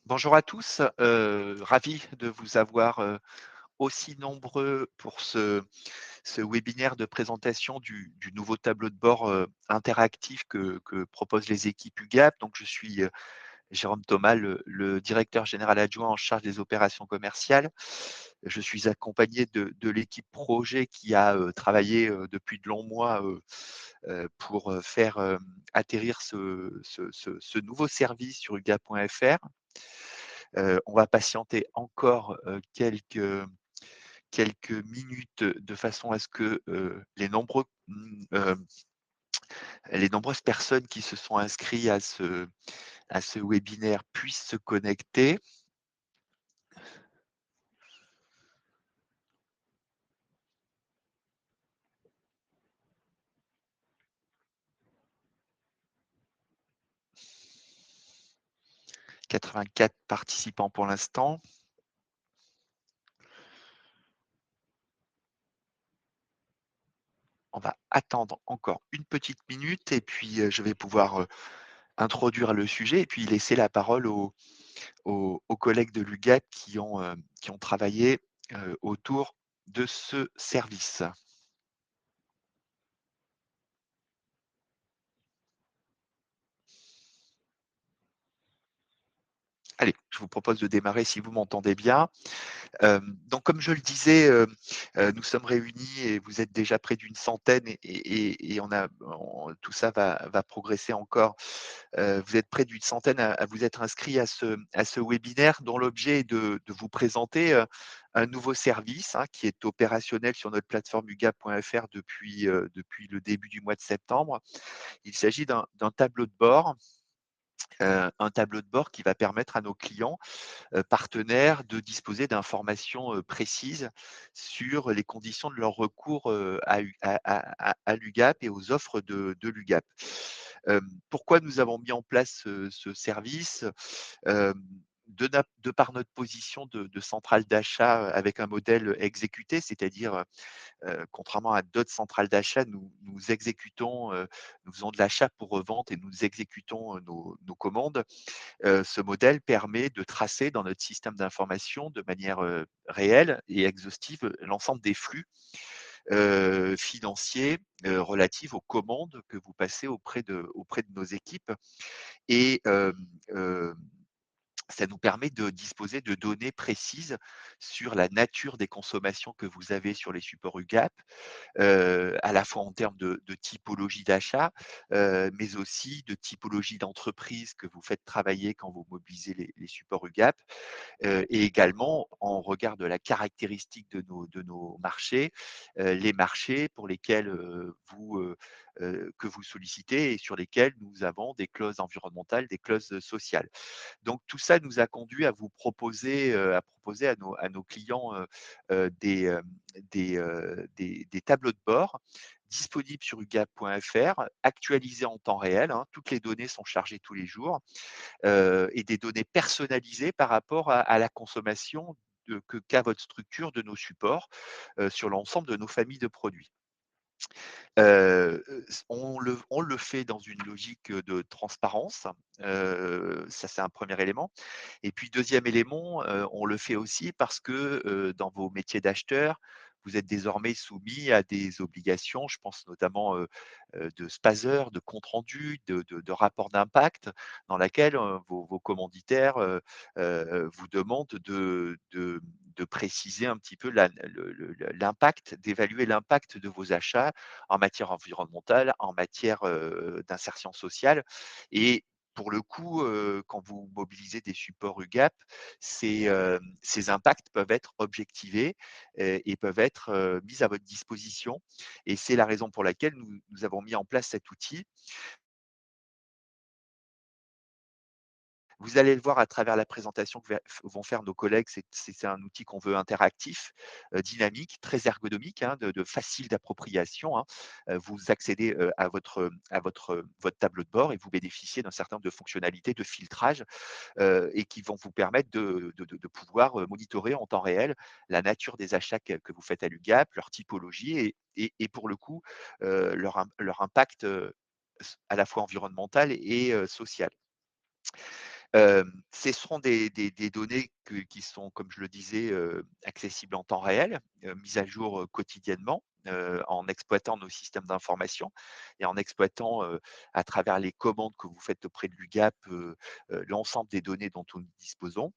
Bonjour à tous, ravi de vous avoir, aussi nombreux pour ce webinaire de présentation du nouveau tableau de bord, interactif que proposent les équipes UGAP. Donc je suis, Jérôme Thomas, le directeur général adjoint en charge des opérations commerciales. Je suis accompagné de l'équipe projet qui a, travaillé, depuis de longs mois, pour, faire, atterrir ce nouveau service sur UGAP.fr. On va patienter encore, quelques minutes de façon à ce que, les nombreuses personnes qui se sont inscrits à ce webinaire puissent se connecter. 84 participants pour l'instant. On va attendre encore une petite minute et puis, je vais pouvoir, introduire le sujet et puis laisser la parole aux collègues de l'UGAP qui ont travaillé, autour de ce service. Allez, je vous propose de démarrer si vous m'entendez bien. Donc comme je le disais, nous sommes réunis et vous êtes déjà près d'une centaine et tout ça va progresser encore. Vous êtes près d'une centaine à vous être inscrits à ce webinaire dont l'objet est de vous présenter, un nouveau service, hein, qui est opérationnel sur notre plateforme ugap.fr depuis le début du mois de septembre. Il s'agit d'un tableau de bord, un tableau de bord qui va permettre à nos clients partenaires de disposer d'informations, précises sur les conditions de leur recours, à l'UGAP et aux offres de l'UGAP. Pourquoi nous avons mis en place ce service? Hem, de par notre position de centrale d'achat, avec un modèle exécuté, c'est-à-dire, contrairement à d'autres centrales d'achat, nous exécutons, nous faisons de l'achat pour revente et nous exécutons, nos commandes. Ce modèle permet de tracer dans notre système d'information de manière, réelle et exhaustive, l'ensemble des flux, financiers, relatifs aux commandes que vous passez auprès de nos équipes et ça nous permet de disposer de données précises sur la nature des consommations que vous avez sur les supports UGAP, à la fois en termes de typologie d'achat, mais aussi de typologie d'entreprise que vous faites travailler quand vous mobilisez les supports UGAP. Et également en regard de la caractéristique de nos marchés, les marchés pour lesquels, que vous sollicitez et sur lesquels nous avons des clauses environnementales, des clauses, sociales. Donc tout ça nous a conduit à proposer à nos clients, des tableaux de bord disponibles sur ugap.fr, actualisés en temps réel, hein. Toutes les données sont chargées tous les jours et des données personnalisées par rapport à la consommation qu'a votre structure de nos supports, sur l'ensemble de nos familles de produits. On le fait dans une logique, de transparence, ça c'est un premier élément et puis deuxième élément, on le fait aussi parce que, dans vos métiers d'acheteurs, vous êtes désormais soumis à des obligations, je pense notamment, de SPASER, de compte rendu, de rapport d'impact dans laquelle, vos commanditaires, vous demandent de préciser un petit peu l'impact, d'évaluer l'impact de vos achats en matière environnementale, en matière, d'insertion sociale et pour le coup, quand vous mobilisez des supports UGAP, ces impacts peuvent être objectivés, et peuvent être, mis à votre disposition et c'est la raison pour laquelle nous avons mis en place cet outil. Vous allez le voir à travers la présentation que vont faire nos collègues, c'est un outil qu'on veut interactif, dynamique, très ergonomique, hein, de facile d'appropriation, hein. Vous accédez, votre tableau de bord et vous bénéficiez d'un certain nombre de fonctionnalités de filtrage, et qui vont vous permettre de pouvoir, monitorer en temps réel la nature des achats que vous faites à l'UGAP, leur typologie et pour le coup, leur impact, à la fois environnemental et social. Ce seront des données qui sont, comme je le disais, accessibles en temps réel, mises à jour, quotidiennement, en exploitant nos systèmes d'information et en exploitant, à travers les commandes que vous faites auprès de l'UGAP, l'ensemble des données dont nous disposons.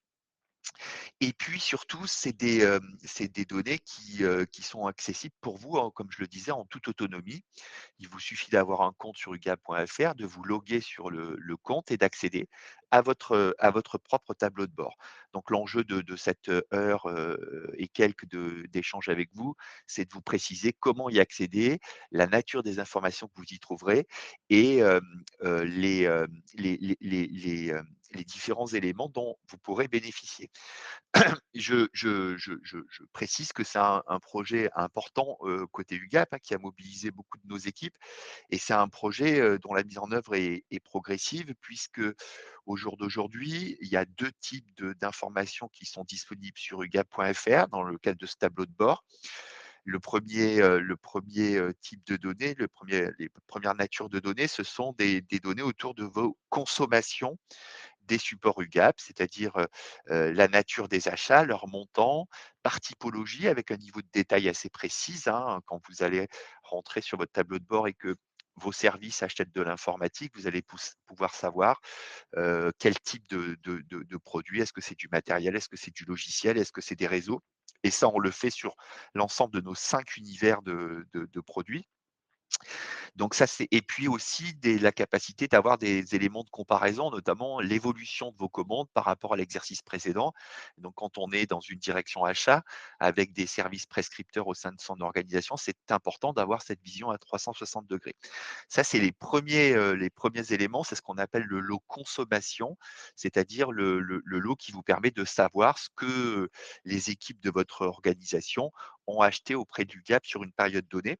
Et puis surtout, c'est des données qui sont accessibles pour vous, comme je le disais, en toute autonomie. Il vous suffit d'avoir un compte sur ugap.fr, de vous loguer sur le compte et d'accéder à votre propre tableau de bord. Donc l'enjeu de cette heure, et quelques d'échange avec vous, c'est de vous préciser comment y accéder, la nature des informations que vous y trouverez et les différents éléments dont vous pourrez bénéficier. Je précise que c'est un projet important, côté UGAP, hein, qui a mobilisé beaucoup de nos équipes et c'est un projet, dont la mise en œuvre est progressive puisque, au jour d'aujourd'hui, il y a 2 types d'informations qui sont disponibles sur ugap.fr dans le cadre de ce tableau de bord. Le premier type de données, les premières natures de données, ce sont des données autour de vos consommations des supports UGAP, c'est-à-dire, la nature des achats, leur montant, par typologie avec un niveau de détail assez précis, hein. Quand vous allez rentrer sur votre tableau de bord et que vos services achètent de l'informatique, vous allez pouvoir savoir, quel type de produit. Est-ce que c'est du matériel? Est-ce que c'est du logiciel? Est-ce que c'est des réseaux? Et ça, on le fait sur l'ensemble de nos 5 univers de produits. Donc ça, c'est et puis aussi la capacité d'avoir des éléments de comparaison, notamment l'évolution de vos commandes par rapport à l'exercice précédent. Donc quand on est dans une direction achat avec des services prescripteurs au sein de son organisation, c'est important d'avoir cette vision à 360°. Ça, c'est les premiers éléments, c'est ce qu'on appelle le lot consommation, c'est-à-dire le lot qui vous permet de savoir ce que les équipes de votre organisation ont acheté auprès du GAP sur une période donnée.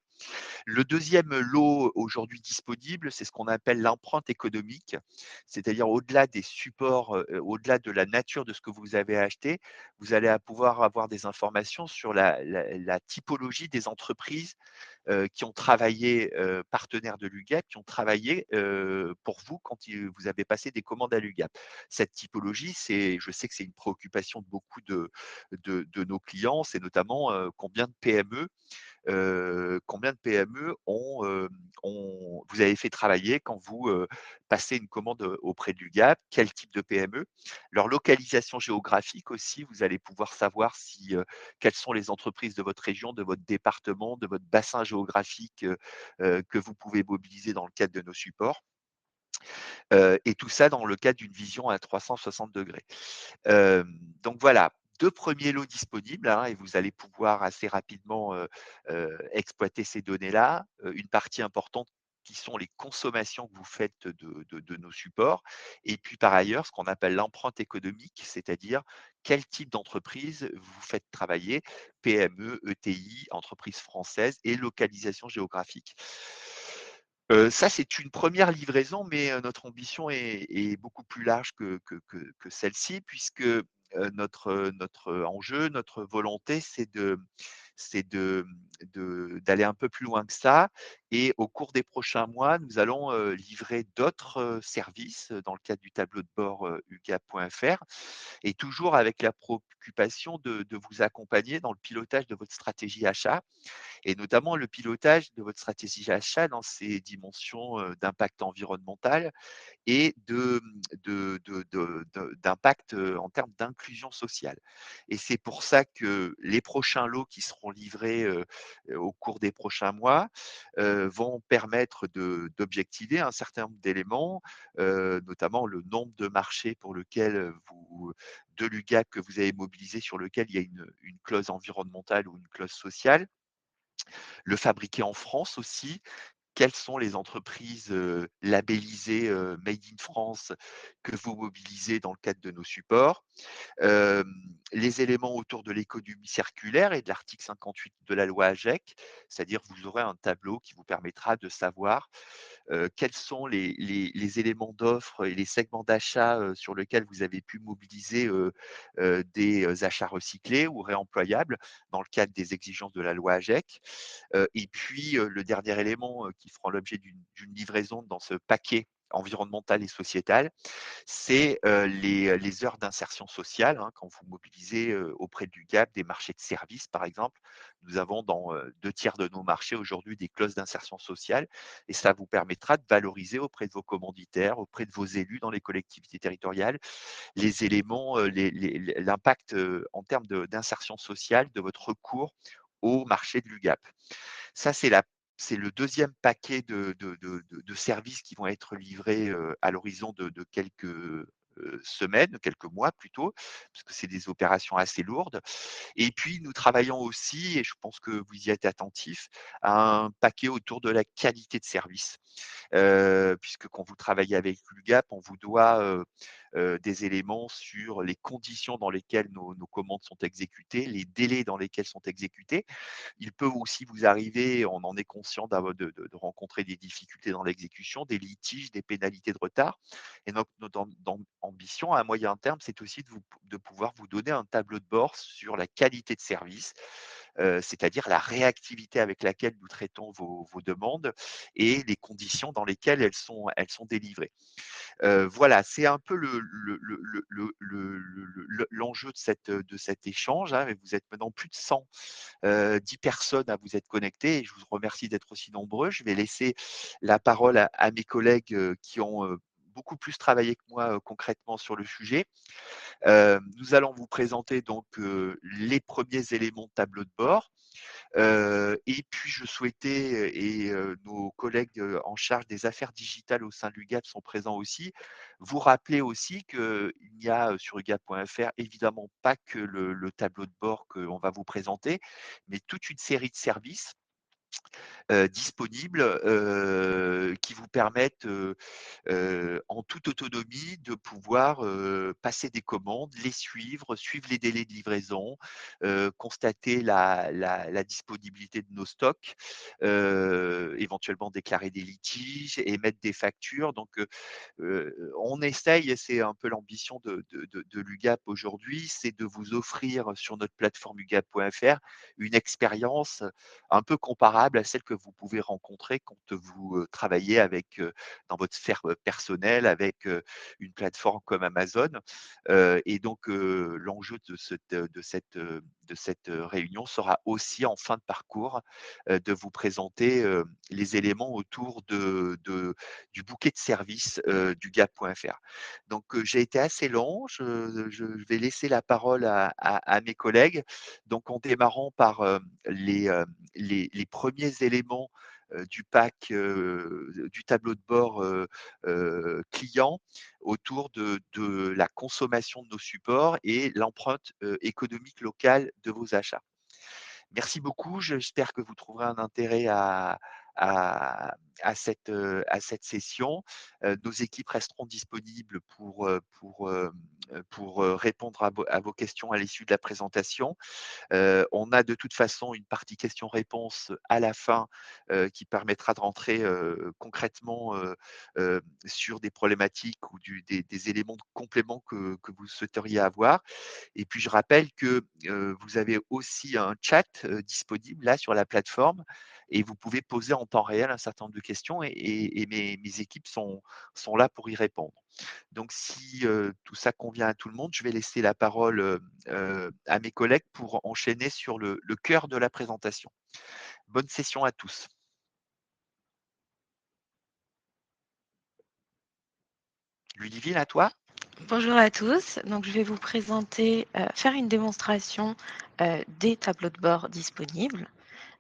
Le deuxième lot aujourd'hui disponible, c'est ce qu'on appelle l'empreinte économique, c'est-à-dire au-delà des supports, au-delà de la nature de ce que vous avez acheté, vous allez pouvoir avoir des informations sur la typologie des entreprises, qui ont travaillé, partenaires de l'UGAP, qui ont travaillé, pour vous quand vous avez passé des commandes à l'UGAP. Cette typologie, je sais que c'est une préoccupation de beaucoup de nos clients, c'est notamment, combien de PME vous avez fait travailler quand vous, passez une commande, auprès du GAP? Quel type de PME? Leur localisation géographique aussi, vous allez pouvoir savoir quelles sont les entreprises de votre région, de votre département, de votre bassin géographique, que vous pouvez mobiliser dans le cadre de nos supports, et tout ça dans le cadre d'une vision à 360°. Donc voilà, 2 premiers lots disponibles, hein, et vous allez pouvoir assez rapidement, exploiter ces données-là. Une partie importante qui sont les consommations que vous faites de nos supports et puis par ailleurs, ce qu'on appelle l'empreinte économique, c'est-à-dire quel type d'entreprise vous faites travailler, PME, ETI, entreprise française et localisation géographique. Ça, c'est une première livraison, mais notre ambition est beaucoup plus large que celle-ci puisque, notre enjeu, notre volonté, c'est d'aller un peu plus loin que ça et au cours des prochains mois, nous allons, livrer d'autres, services, dans le cadre du tableau de bord, ugap.fr et toujours avec la préoccupation de vous accompagner dans le pilotage de votre stratégie achat et notamment le pilotage de votre stratégie achat dans ses dimensions, d'impact environnemental et d'impact, en termes d'inclusion sociale. Et c'est pour ça que les prochains lots qui seront livrés, au cours des prochains mois, vont permettre d'objectiver un certain nombre d'éléments, notamment le nombre de marchés pour lequel, de l'UGAP que vous avez mobilisé sur lequel il y a une clause environnementale ou une clause sociale. Le fabriquer en France aussi. Quelles sont les entreprises, labellisées, Made in France que vous mobilisez dans le cadre de nos supports? Hem, les éléments autour de l'économie circulaire et de l'article 58 de la loi AGEC, c'est-à-dire vous aurez un tableau qui vous permettra de savoir, quels sont les éléments d'offre et les segments d'achat, sur lesquels vous avez pu mobiliser, des, achats recyclés ou réemployables dans le cadre des exigences de la loi AGEC. Et puis, le dernier élément, qui fera l'objet d'une livraison dans ce paquet environnementales et sociétales, c'est, les heures d'insertion sociale, hein, quand vous mobilisez, auprès du GAP des marchés de services, par exemple. Nous avons dans, 2/3 de nos marchés aujourd'hui des clauses d'insertion sociale et ça vous permettra de valoriser auprès de vos commanditaires, auprès de vos élus dans les collectivités territoriales, les éléments, l'impact, en termes d'insertion sociale de votre recours au marché de l'UGAP. Ça, c'est le deuxième paquet de services qui vont être livrés, à l'horizon de quelques, semaines, quelques mois plutôt, parce que c'est des opérations assez lourdes. Et puis nous travaillons aussi, et je pense que vous y êtes attentifs, à un paquet autour de la qualité de service. Puisque quand vous travaillez avec l'UGAP, on vous doit, des éléments sur les conditions dans lesquelles nos commandes sont exécutées, les délais dans lesquels sont exécutées. Il peut aussi vous arriver, on en est conscient de rencontrer des difficultés dans l'exécution, des litiges, des pénalités de retard et notre ambition à moyen terme, c'est aussi de pouvoir vous donner un tableau de bord sur la qualité de service, c'est-à-dire la réactivité avec laquelle nous traitons vos demandes et les conditions dans lesquelles elles sont délivrées. Voilà, c'est un peu l'enjeu de cet échange, hein. Vous êtes maintenant plus de 100 10 personnes à vous être connectées et je vous remercie d'être aussi nombreux. Je vais laisser la parole à mes collègues, qui ont, beaucoup plus travaillé que moi, concrètement sur le sujet. Nous allons vous présenter donc, les premiers éléments de tableau de bord. Et puis je souhaitais, nos collègues, en charge des affaires digitales au sein de l'UGAP sont présents aussi, vous rappeler aussi qu'il n'y a, sur ugap.fr évidemment pas que le tableau de bord qu'on va vous présenter, mais toute une série de services disponibles, qui vous permettent, en toute autonomie de pouvoir, passer des commandes, les suivre, suivre les délais de livraison, constater la disponibilité de nos stocks, éventuellement déclarer des litiges, émettre des factures. Donc, on essaye et c'est un peu l'ambition de l'UGAP aujourd'hui, c'est de vous offrir sur notre plateforme ugap.fr une expérience un peu comparable à celle que vous pouvez rencontrer quand vous, travaillez avec, dans votre sphère, personnelle avec, une plateforme comme Amazon. Et donc, l'enjeu de cette réunion sera aussi en fin de parcours, de vous présenter, les éléments autour du bouquet de services, du gap.fr. Donc, j'ai été assez long, je vais laisser la parole à mes collègues. Donc en démarrant par, les premiers éléments, du pack, du tableau de bord, client autour de la consommation de nos supports et l'empreinte, économique locale de vos achats. Merci beaucoup, j'espère que vous trouverez un intérêt à à cette session. Nos équipes resteront disponibles pour répondre à vos questions à l'issue de la présentation. On a de toute façon une partie questions-réponses à la fin, qui permettra de rentrer, concrètement, sur des problématiques ou des éléments de complément que vous souhaiteriez avoir. Et puis je rappelle que, vous avez aussi un chat, disponible là sur la plateforme et vous pouvez poser en temps réel un certain nombre de questions et mes équipes sont là pour y répondre. Donc si, tout ça convient à tout le monde, je vais laisser la parole, à mes collègues pour enchaîner sur le cœur de la présentation. Bonne session à tous. Ludivine, à toi. Bonjour à tous. Donc, je vais vous présenter, faire une démonstration des tableaux de bord disponibles.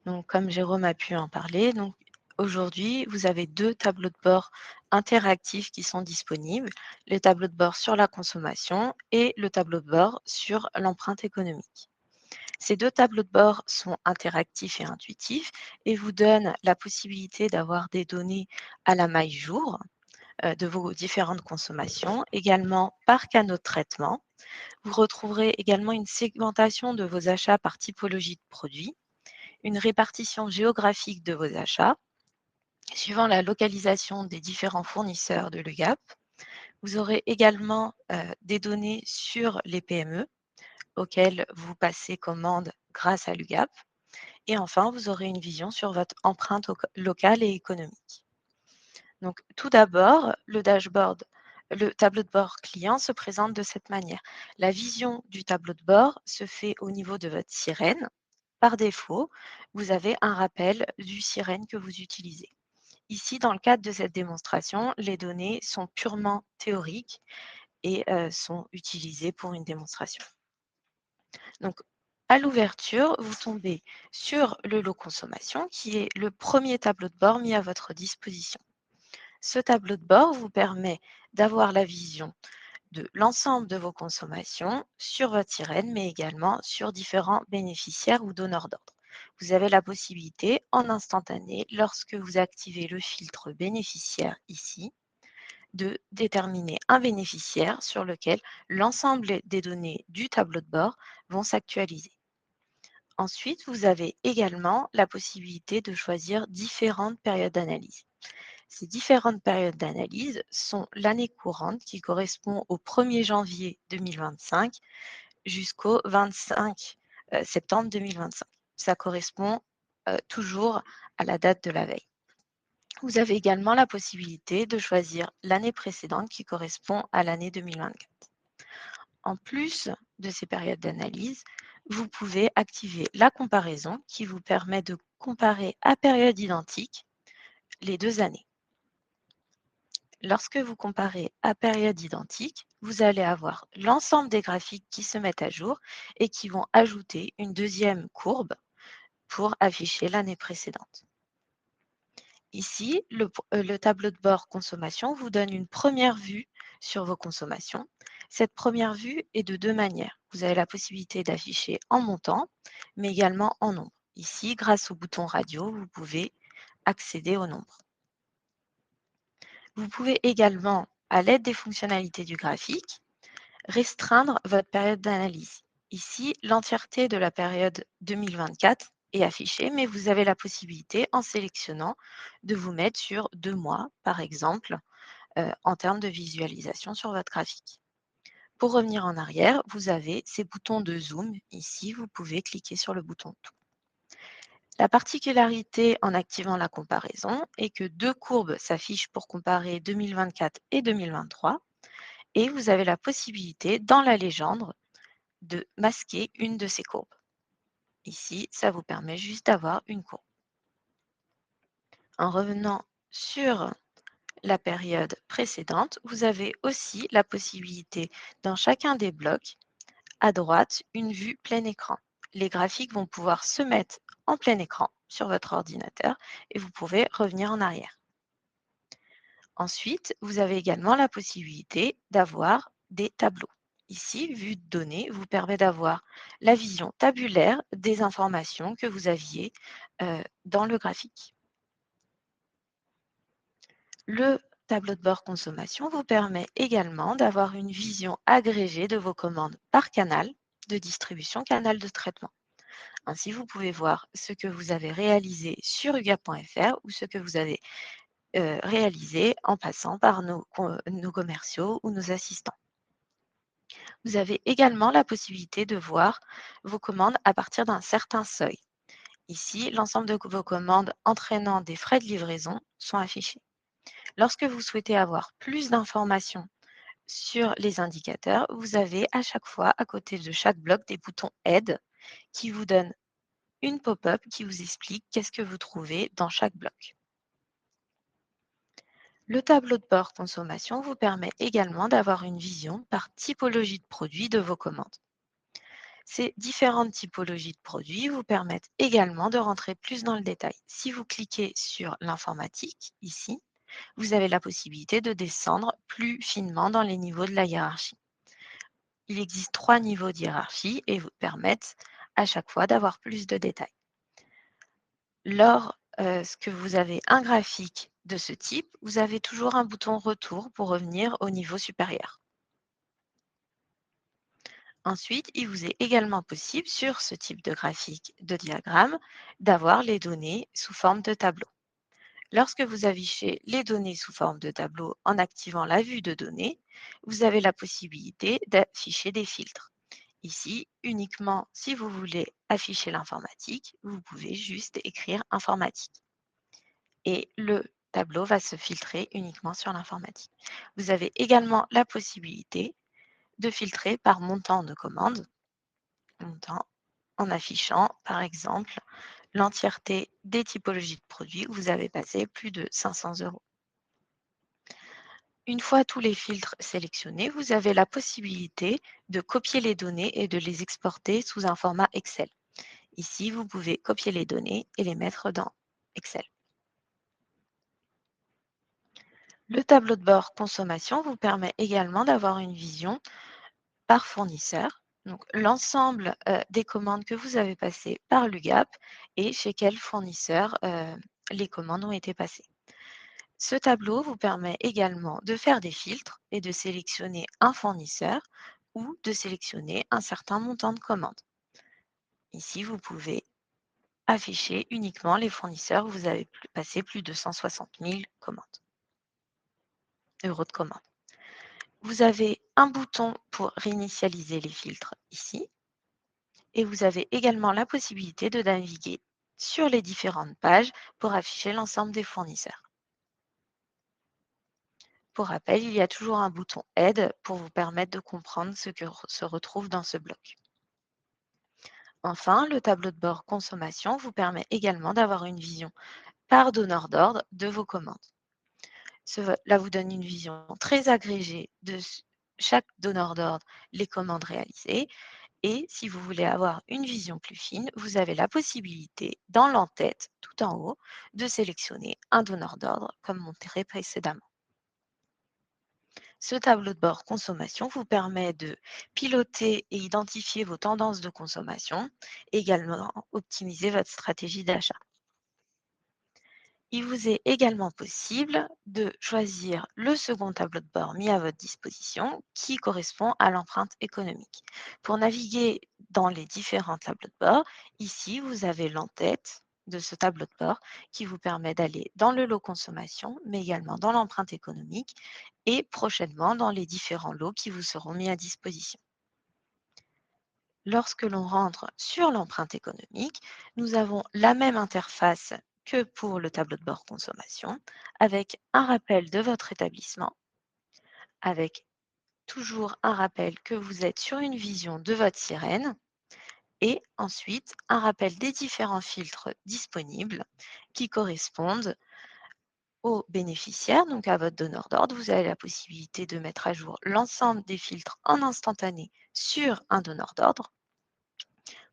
Donc, comme Jérôme a pu en parler, donc aujourd'hui, vous avez deux tableaux de bord interactifs qui sont disponibles, le tableau de bord sur la consommation et le tableau de bord sur l'empreinte économique. Ces deux tableaux de bord sont interactifs et intuitifs et vous donnent la possibilité d'avoir des données à la maille jour de vos différentes consommations, également par canaux de traitement. Vous retrouverez également une segmentation de vos achats par typologie de produits, une répartition géographique de vos achats, suivant la localisation des différents fournisseurs de l'UGAP. Vous aurez également des données sur les PME auxquelles vous passez commande grâce à l'UGAP. Et enfin, vous aurez une vision sur votre empreinte locale et économique. Donc, tout d'abord, le tableau de bord client se présente de cette manière. La vision du tableau de bord se fait au niveau de votre sirène. Par défaut, vous avez un rappel du sirène que vous utilisez. Ici, dans le cadre de cette démonstration, les données sont purement théoriques et sont utilisées pour une démonstration. Donc, à l'ouverture, vous tombez sur le lot consommation, qui est le premier tableau de bord mis à votre disposition. Ce tableau de bord vous permet d'avoir la vision de l'ensemble de vos consommations sur votre sirène, mais également sur différents bénéficiaires ou donneurs d'ordre. Vous avez la possibilité en instantané, lorsque vous activez le filtre bénéficiaire ici, de déterminer un bénéficiaire sur lequel l'ensemble des données du tableau de bord vont s'actualiser. Ensuite, vous avez également la possibilité de choisir différentes périodes d'analyse. Ces différentes périodes d'analyse sont l'année courante qui correspond au 1er janvier 2025 jusqu'au 25 septembre 2025. Ça correspond toujours à la date de la veille. Vous avez également la possibilité de choisir l'année précédente qui correspond à l'année 2024. En plus de ces périodes d'analyse, vous pouvez activer la comparaison qui vous permet de comparer à période identique les 2 années. Lorsque vous comparez à période identique, vous allez avoir l'ensemble des graphiques qui se mettent à jour et qui vont ajouter une deuxième courbe pour afficher l'année précédente. Ici, le tableau de bord consommation vous donne une première vue sur vos consommations. Cette première vue est de 2 manières. Vous avez la possibilité d'afficher en montant, mais également en nombre. Ici, grâce au bouton radio, vous pouvez accéder au nombre. Vous pouvez également, à l'aide des fonctionnalités du graphique, restreindre votre période d'analyse. Ici, l'entièreté de la période 2024 est affichée, mais vous avez la possibilité, en sélectionnant, de vous mettre sur 2 mois, par exemple, en termes de visualisation sur votre graphique. Pour revenir en arrière, vous avez ces boutons de zoom. Ici, vous pouvez cliquer sur le bouton tout. La particularité en activant la comparaison est que 2 courbes s'affichent pour comparer 2024 et 2023, et vous avez la possibilité, dans la légende, de masquer une de ces courbes. Ici, ça vous permet juste d'avoir une courbe. En revenant sur la période précédente, vous avez aussi la possibilité, dans chacun des blocs, à droite, une vue plein écran. Les graphiques vont pouvoir se mettre en plein écran sur votre ordinateur et vous pouvez revenir en arrière. Ensuite, vous avez également la possibilité d'avoir des tableaux. Ici, vue de données vous permet d'avoir la vision tabulaire des informations que vous aviez dans le graphique. Le tableau de bord consommation vous permet également d'avoir une vision agrégée de vos commandes par canal de distribution, canal de traitement. Ainsi, vous pouvez voir ce que vous avez réalisé sur uga.fr ou ce que vous avez réalisé en passant par nos commerciaux ou nos assistants. Vous avez également la possibilité de voir vos commandes à partir d'un certain seuil. Ici, l'ensemble de vos commandes entraînant des frais de livraison sont affichés. Lorsque vous souhaitez avoir plus d'informations sur les indicateurs, vous avez à chaque fois, à côté de chaque bloc, des boutons Aide qui vous donnent une pop-up qui vous explique qu'est-ce que vous trouvez dans chaque bloc. Le tableau de bord consommation vous permet également d'avoir une vision par typologie de produits de vos commandes. Ces différentes typologies de produits vous permettent également de rentrer plus dans le détail. Si vous cliquez sur l'informatique, ici, vous avez la possibilité de descendre plus finement dans les niveaux de la hiérarchie. Il existe 3 niveaux de hiérarchie et vous permettent à chaque fois d'avoir plus de détails. Lorsque vous avez un graphique de ce type, vous avez toujours un bouton retour pour revenir au niveau supérieur. Ensuite, il vous est également possible, sur ce type de graphique de diagramme, d'avoir les données sous forme de tableau. Lorsque vous affichez les données sous forme de tableau en activant la vue de données, vous avez la possibilité d'afficher des filtres. Ici, uniquement si vous voulez afficher l'informatique, vous pouvez juste écrire informatique. Et le tableau va se filtrer uniquement sur l'informatique. Vous avez également la possibilité de filtrer par montant de commande, montant, en affichant par exemple l'entièreté des typologies de produits où vous avez passé plus de 500 €. Une fois tous les filtres sélectionnés, vous avez la possibilité de copier les données et de les exporter sous un format Excel. Ici, vous pouvez copier les données et les mettre dans Excel. Le tableau de bord consommation vous permet également d'avoir une vision par fournisseur, donc l'ensemble des commandes que vous avez passées par l'UGAP et chez quel fournisseur les commandes ont été passées. Ce tableau vous permet également de faire des filtres et de sélectionner un fournisseur ou de sélectionner un certain montant de commandes. Ici, vous pouvez afficher uniquement les fournisseurs où vous avez passé plus de 160 000 euros de commandes. Vous avez un bouton pour réinitialiser les filtres ici et vous avez également la possibilité de naviguer sur les différentes pages pour afficher l'ensemble des fournisseurs. Pour rappel, il y a toujours un bouton Aide pour vous permettre de comprendre ce que se retrouve dans ce bloc. Enfin, le tableau de bord consommation vous permet également d'avoir une vision par donneur d'ordre de vos commandes. Cela vous donne une vision très agrégée de chaque donneur d'ordre, les commandes réalisées. Et si vous voulez avoir une vision plus fine, vous avez la possibilité, dans l'entête, tout en haut, de sélectionner un donneur d'ordre, comme montré précédemment. Ce tableau de bord consommation vous permet de piloter et identifier vos tendances de consommation, et également optimiser votre stratégie d'achat. Il vous est également possible de choisir le second tableau de bord mis à votre disposition qui correspond à l'empreinte économique. Pour naviguer dans les différents tableaux de bord, ici vous avez l'entête de ce tableau de bord qui vous permet d'aller dans le lot consommation, mais également dans l'empreinte économique et prochainement dans les différents lots qui vous seront mis à disposition. Lorsque l'on rentre sur l'empreinte économique, nous avons la même interface que pour le tableau de bord consommation, avec un rappel de votre établissement, avec toujours un rappel que vous êtes sur une vision de votre sirène, et ensuite un rappel des différents filtres disponibles qui correspondent aux bénéficiaires, donc à votre donneur d'ordre. Vous avez la possibilité de mettre à jour l'ensemble des filtres en instantané sur un donneur d'ordre.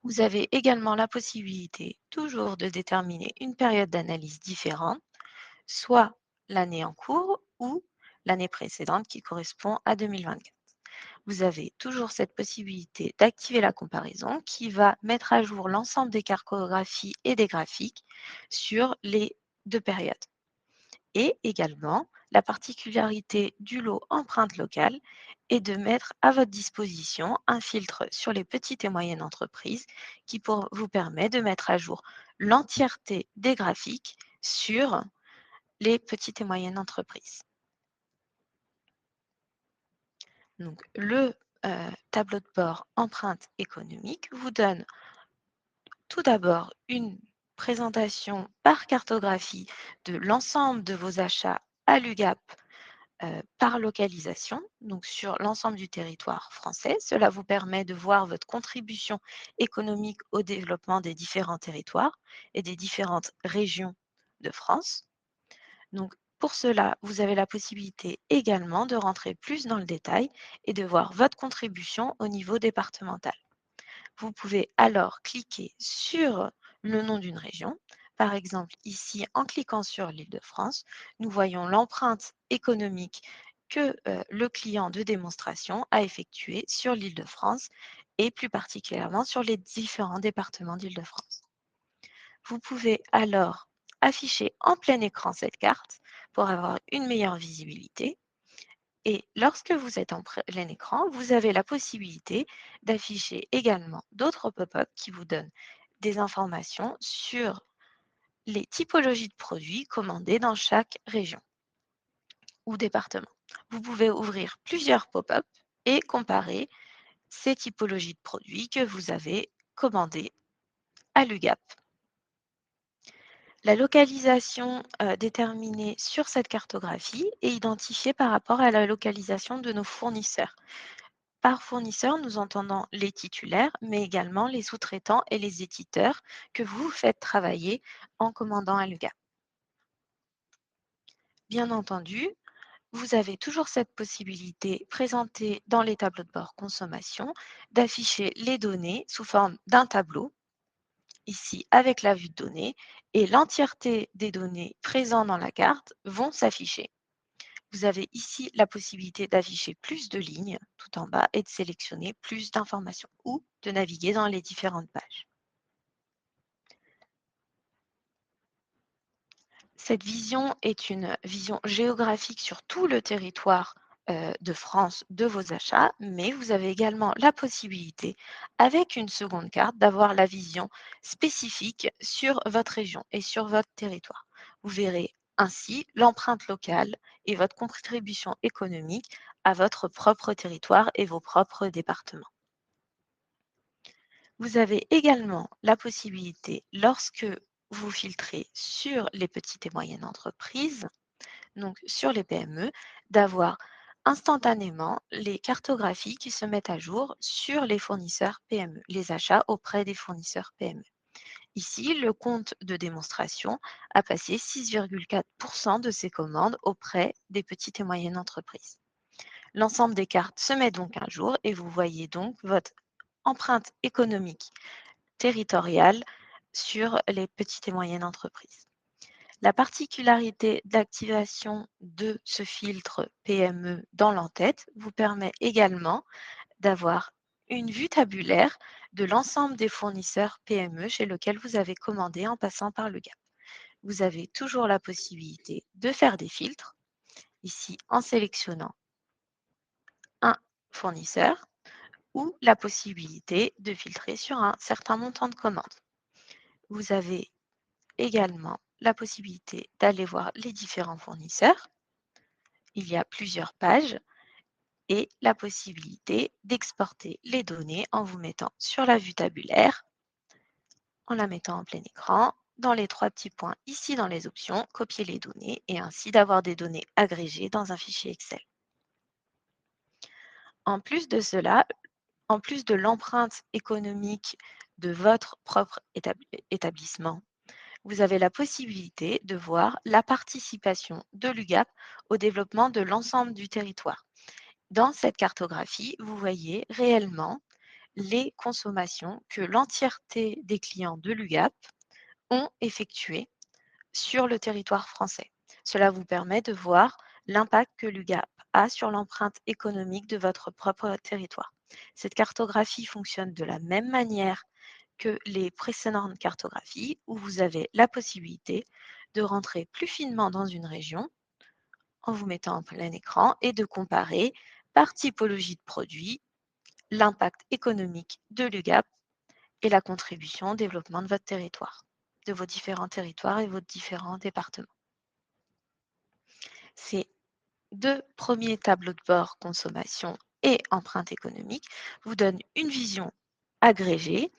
Vous avez également la possibilité toujours de déterminer une période d'analyse différente, soit l'année en cours ou l'année précédente qui correspond à 2024. Vous avez toujours cette possibilité d'activer la comparaison qui va mettre à jour l'ensemble des cartographies et des graphiques sur les deux périodes. Et également, la particularité du lot empreinte locale est de mettre à votre disposition un filtre sur les petites et moyennes entreprises qui vous permet de mettre à jour l'entièreté des graphiques sur les petites et moyennes entreprises. Donc, le tableau de bord empreinte économique vous donne tout d'abord une présentation par cartographie de l'ensemble de vos achats à l'UGAP par localisation, donc sur l'ensemble du territoire français. Cela vous permet de voir votre contribution économique au développement des différents territoires et des différentes régions de France. Donc, pour cela, vous avez la possibilité également de rentrer plus dans le détail et de voir votre contribution au niveau départemental. Vous pouvez alors cliquer sur le nom d'une région. Par exemple, ici, en cliquant sur l'Île-de-France, nous voyons l'empreinte économique que le client de démonstration a effectuée sur l'Île-de-France et plus particulièrement sur les différents départements d'Île-de-France. Vous pouvez alors afficher en plein écran cette carte pour avoir une meilleure visibilité. Et lorsque vous êtes en plein écran, vous avez la possibilité d'afficher également d'autres pop-up qui vous donnent des informations sur les typologies de produits commandés dans chaque région ou département. Vous pouvez ouvrir plusieurs pop-up et comparer ces typologies de produits que vous avez commandés à l'UGAP. La localisation déterminée sur cette cartographie est identifiée par rapport à la localisation de nos fournisseurs. Par fournisseur, nous entendons les titulaires, mais également les sous-traitants et les éditeurs que vous faites travailler en commandant un LUGAP. Bien entendu, vous avez toujours cette possibilité présentée dans les tableaux de bord consommation d'afficher les données sous forme d'un tableau, ici avec la vue de données, et l'entièreté des données présentes dans la carte vont s'afficher. Vous avez ici la possibilité d'afficher plus de lignes tout en bas et de sélectionner plus d'informations ou de naviguer dans les différentes pages. Cette vision est une vision géographique sur tout le territoire de France de vos achats, mais vous avez également la possibilité, avec une seconde carte, d'avoir la vision spécifique sur votre région et sur votre territoire. Vous verrez ainsi l'empreinte locale et votre contribution économique à votre propre territoire et vos propres départements. Vous avez également la possibilité, lorsque vous filtrez sur les petites et moyennes entreprises, donc sur les PME, d'avoir instantanément les cartographies qui se mettent à jour sur les fournisseurs PME, les achats auprès des fournisseurs PME. Ici, le compte de démonstration a passé 6,4% de ses commandes auprès des petites et moyennes entreprises. L'ensemble des cartes se met donc à jour et vous voyez donc votre empreinte économique territoriale sur les petites et moyennes entreprises. La particularité d'activation de ce filtre PME dans l'entête vous permet également d'avoir une vue tabulaire de l'ensemble des fournisseurs PME chez lesquels vous avez commandé en passant par le GAP. Vous avez toujours la possibilité de faire des filtres, ici en sélectionnant un fournisseur ou la possibilité de filtrer sur un certain montant de commandes. Vous avez également la possibilité d'aller voir les différents fournisseurs. Il y a plusieurs pages et la possibilité d'exporter les données en vous mettant sur la vue tabulaire, en la mettant en plein écran, dans les trois petits points ici dans les options, copier les données et ainsi d'avoir des données agrégées dans un fichier Excel. En plus de cela, en plus de l'empreinte économique de votre propre établissement, vous avez la possibilité de voir la participation de l'UGAP au développement de l'ensemble du territoire. Dans cette cartographie, vous voyez réellement les consommations que l'entièreté des clients de l'UGAP ont effectuées sur le territoire français. Cela vous permet de voir l'impact que l'UGAP a sur l'empreinte économique de votre propre territoire. Cette cartographie fonctionne de la même manière que les précédentes cartographies où vous avez la possibilité de rentrer plus finement dans une région en vous mettant en plein écran et de comparer par typologie de produit l'impact économique de l'UGAP et la contribution au développement de votre territoire, de vos différents territoires et vos différents départements. Ces deux premiers tableaux de bord consommation et empreinte économique vous donnent une vision agrégée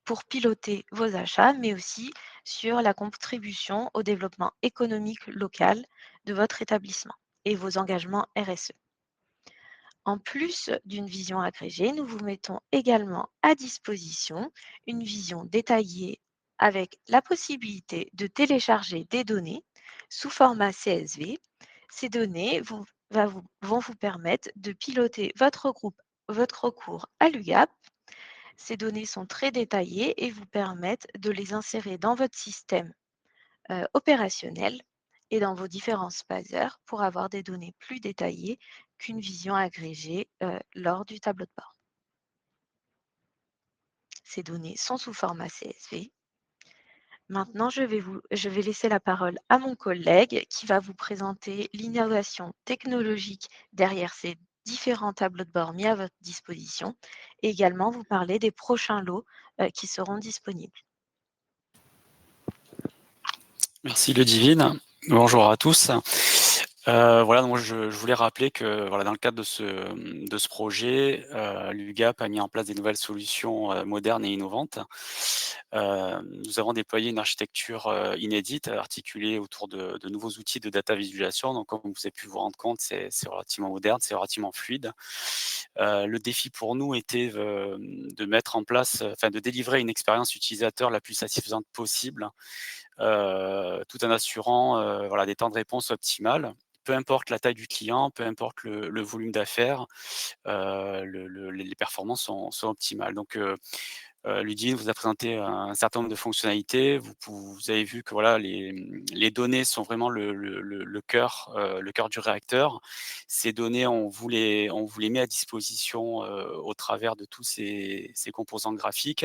pour piloter vos achats, mais aussi sur la contribution au développement économique local de votre établissement et vos engagements RSE. En plus d'une vision agrégée, nous vous mettons également à disposition une vision détaillée avec la possibilité de télécharger des données sous format CSV. Ces données vont vous permettre de piloter votre cours à l'UGAP. Ces données sont très détaillées et vous permettent de les insérer dans votre système opérationnel et dans vos différents spazers pour avoir des données plus détaillées qu'une vision agrégée lors du tableau de bord. Ces données sont sous format CSV. Maintenant, je vais laisser la parole à mon collègue qui va vous présenter l'innovation technologique derrière ces différents tableaux de bord mis à votre disposition et également vous parler des prochains lots qui seront disponibles. Merci Ludivine. Bonjour à tous. Voilà, donc moi je voulais rappeler que voilà, dans le cadre de ce projet, l'UGAP a mis en place des nouvelles solutions, modernes et innovantes. Nous avons déployé une architecture, inédite, articulée autour de nouveaux outils de data visualisation. Donc comme vous avez pu vous rendre compte, c'est relativement moderne, c'est relativement fluide. Le défi pour nous était, de mettre en place, enfin de délivrer une expérience utilisateur la plus satisfaisante possible, tout en assurant, voilà, des temps de réponse optimales. Peu importe la taille du client, peu importe le volume d'affaires, les performances sont optimales. Donc, Ludivine vous a présenté un certain nombre de fonctionnalités. Vous avez vu que voilà, les données sont vraiment le cœur du réacteur. Ces données, on vous les met à disposition, au travers de tous ces composants graphiques.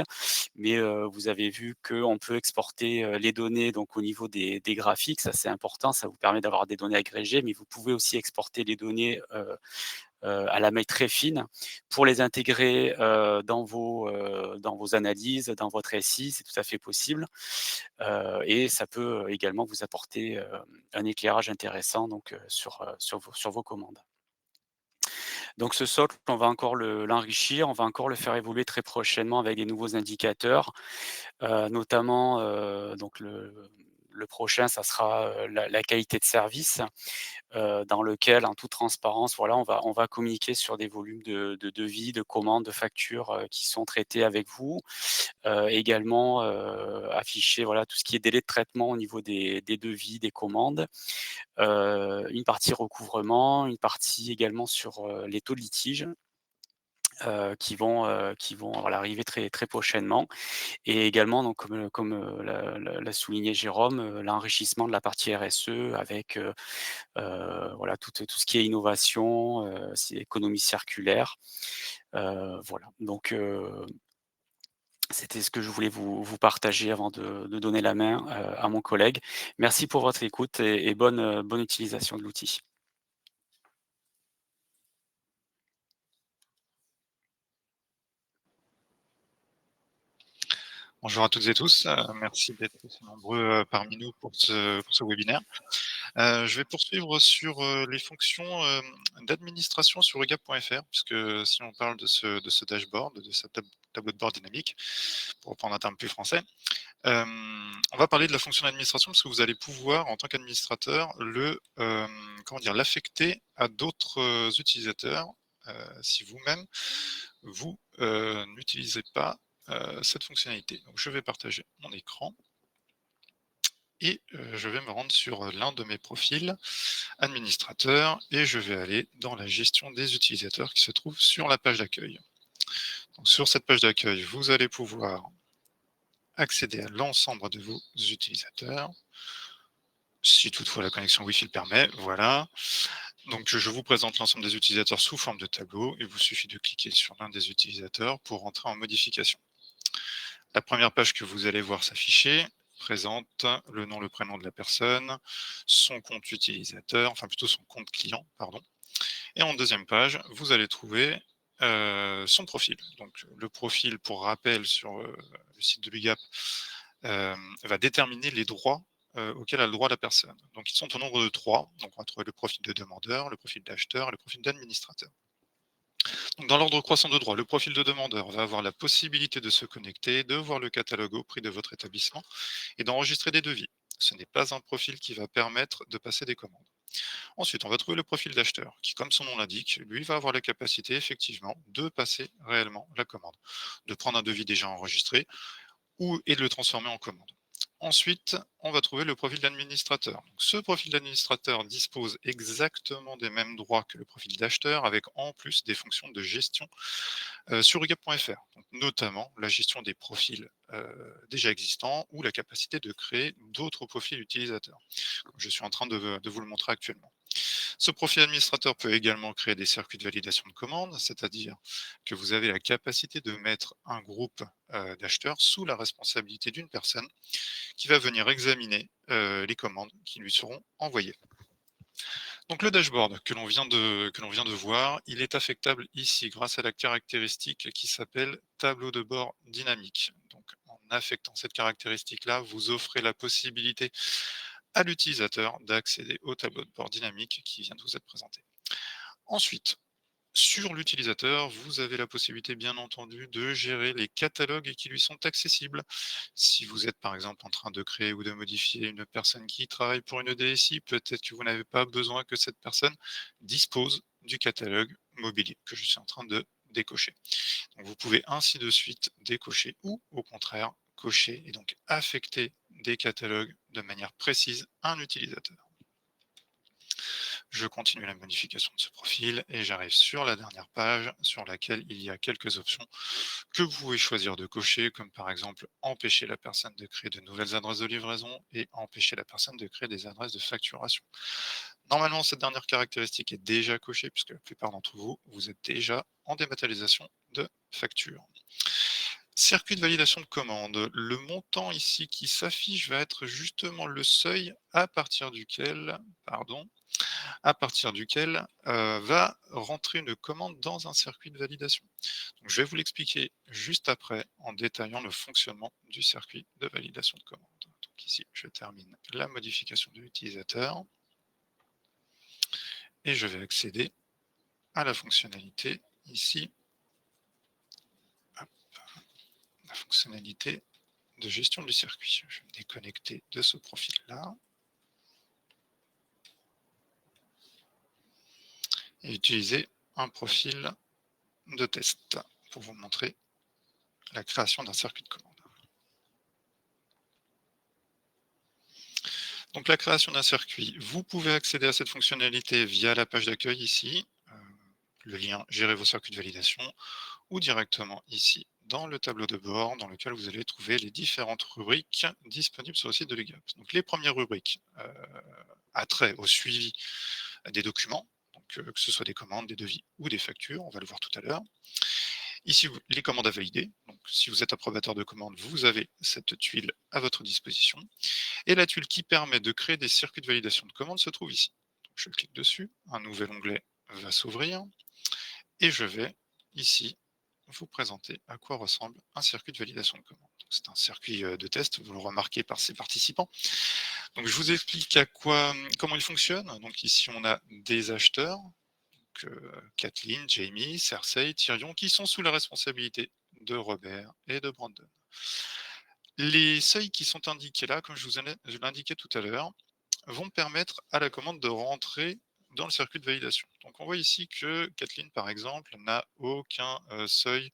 Mais, vous avez vu qu'on peut exporter, les données donc au niveau des graphiques. Ça, c'est important, ça vous permet d'avoir des données agrégées, mais vous pouvez aussi exporter les données, à la maille très fine pour les intégrer, dans vos analyses, dans votre SI, c'est tout à fait possible. Et ça peut également vous apporter, un éclairage intéressant donc, sur vos commandes. Donc ce socle, on va encore l'enrichir, on va encore le faire évoluer très prochainement avec des nouveaux indicateurs, notamment, donc le prochain, ça sera, la qualité de service, dans lequel, en toute transparence, voilà, on va communiquer sur des volumes de devis, de commandes, de factures, qui sont traités avec vous. Également, afficher, voilà, tout ce qui est délai de traitement au niveau des devis, des commandes. Une partie recouvrement, une partie également sur, les taux de litige, qui vont, voilà, arriver très très prochainement. Et également, donc comme, l'a souligné Jérôme, l'enrichissement de la partie RSE avec, voilà, tout ce qui est innovation, c'est économie circulaire. Voilà, donc c'était ce que je voulais vous partager avant de donner la main, à mon collègue. Merci pour votre écoute et bonne utilisation de l'outil. Bonjour à toutes et tous, merci d'être aussi nombreux, parmi nous pour ce webinaire. Je vais poursuivre sur, les fonctions, d'administration sur egap.fr puisque si on parle de ce dashboard, de ce tableau de bord dynamique, pour reprendre un terme plus français, on va parler de la fonction d'administration parce que vous allez pouvoir, en tant qu'administrateur, comment dire? L'affecter à d'autres, utilisateurs, si vous-même, n'utilisez pas, cette fonctionnalité. Donc je vais partager mon écran et je vais me rendre sur, l'un de mes profils administrateur et je vais aller dans la gestion des utilisateurs qui se trouve sur la page d'accueil. Donc sur cette page d'accueil, vous allez pouvoir accéder à l'ensemble de vos utilisateurs, si toutefois la connexion Wi-Fi le permet, voilà. Donc je vous présente l'ensemble des utilisateurs sous forme de tableau. Il vous suffit de cliquer sur l'un des utilisateurs pour entrer en modification. La première page que vous allez voir s'afficher présente le nom, le prénom de la personne, son compte utilisateur, enfin plutôt son compte client, pardon. Et en deuxième page, vous allez trouver son profil. Donc le profil, pour rappel, sur le site de l'UGAP, va déterminer les droits auxquels a le droit la personne. Donc ils sont au nombre de 3. Donc on va trouver le profil de demandeur, le profil d'acheteur et le profil d'administrateur. Donc, dans l'ordre croissant de droit, le profil de demandeur va avoir la possibilité de se connecter, de voir le catalogue au prix de votre établissement et d'enregistrer des devis. Ce n'est pas un profil qui va permettre de passer des commandes. Ensuite, on va trouver le profil d'acheteur, qui, comme son nom l'indique, lui va avoir la capacité effectivement de passer réellement la commande, de prendre un devis déjà enregistré et de le transformer en commande. Ensuite, on va trouver le profil d'administrateur. Ce profil d'administrateur dispose exactement des mêmes droits que le profil d'acheteur, avec en plus des fonctions de gestion sur ugap.fr, notamment la gestion des profils déjà existants ou la capacité de créer d'autres profils utilisateurs, comme je suis en train de vous le montrer actuellement. Ce profil administrateur peut également créer des circuits de validation de commande, c'est-à-dire que vous avez la capacité de mettre un groupe d'acheteurs sous la responsabilité d'une personne qui va venir examiner les commandes qui lui seront envoyées. Donc le dashboard que l'on vient de voir, il est affectable ici grâce à la caractéristique qui s'appelle tableau de bord dynamique. Donc en affectant cette caractéristique-là, vous offrez la possibilité à l'utilisateur d'accéder au tableau de bord dynamique qui vient de vous être présenté. Ensuite, sur l'utilisateur, vous avez la possibilité, bien entendu, de gérer les catalogues qui lui sont accessibles. Si vous êtes, par exemple, en train de créer ou de modifier une personne qui travaille pour une DSI, peut-être que vous n'avez pas besoin que cette personne dispose du catalogue mobilier que je suis en train de décocher. Donc, vous pouvez ainsi de suite décocher ou, au contraire, cocher et donc affecter des catalogues de manière précise à un utilisateur. Je continue la modification de ce profil et j'arrive sur la dernière page sur laquelle il y a quelques options que vous pouvez choisir de cocher, comme par exemple empêcher la personne de créer de nouvelles adresses de livraison et empêcher la personne de créer des adresses de facturation. Normalement, cette dernière caractéristique est déjà cochée puisque la plupart d'entre vous, vous êtes déjà en dématérialisation de factures. Circuit de validation de commande. Le montant ici qui s'affiche va être justement le seuil à partir duquel, va rentrer une commande dans un circuit de validation. Donc, je vais vous l'expliquer juste après en détaillant le fonctionnement du circuit de validation de commande. Donc ici, je termine la modification de l'utilisateur et je vais accéder à la fonctionnalité ici, hop, la fonctionnalité de gestion du circuit. Je vais me déconnecter de ce profil-là et utiliser un profil de test pour vous montrer la création d'un circuit de commande. Donc la création d'un circuit, vous pouvez accéder à cette fonctionnalité via la page d'accueil ici, le lien gérer vos circuits de validation, ou directement ici dans le tableau de bord dans lequel vous allez trouver les différentes rubriques disponibles sur le site de l'UGAP. Donc les premières rubriques attrait au suivi des documents, donc que ce soit des commandes, des devis ou des factures, on va le voir tout à l'heure. Ici, les commandes à valider. Donc, si vous êtes approbateur de commandes, vous avez cette tuile à votre disposition. Et la tuile qui permet de créer des circuits de validation de commandes se trouve ici. Donc, je clique dessus, un nouvel onglet va s'ouvrir et je vais ici vous présenter à quoi ressemble un circuit de validation de commande. C'est un circuit de test, vous le remarquez par ses participants. Donc, je vous explique comment il fonctionne. Donc, ici, on a des acheteurs, Kathleen, Jamie, Cersei, Tyrion, qui sont sous la responsabilité de Robert et de Brandon. Les seuils qui sont indiqués là, comme je l'indiquais tout à l'heure, vont permettre à la commande de rentrer dans le circuit de validation. Donc on voit ici que Kathleen, par exemple, n'a aucun seuil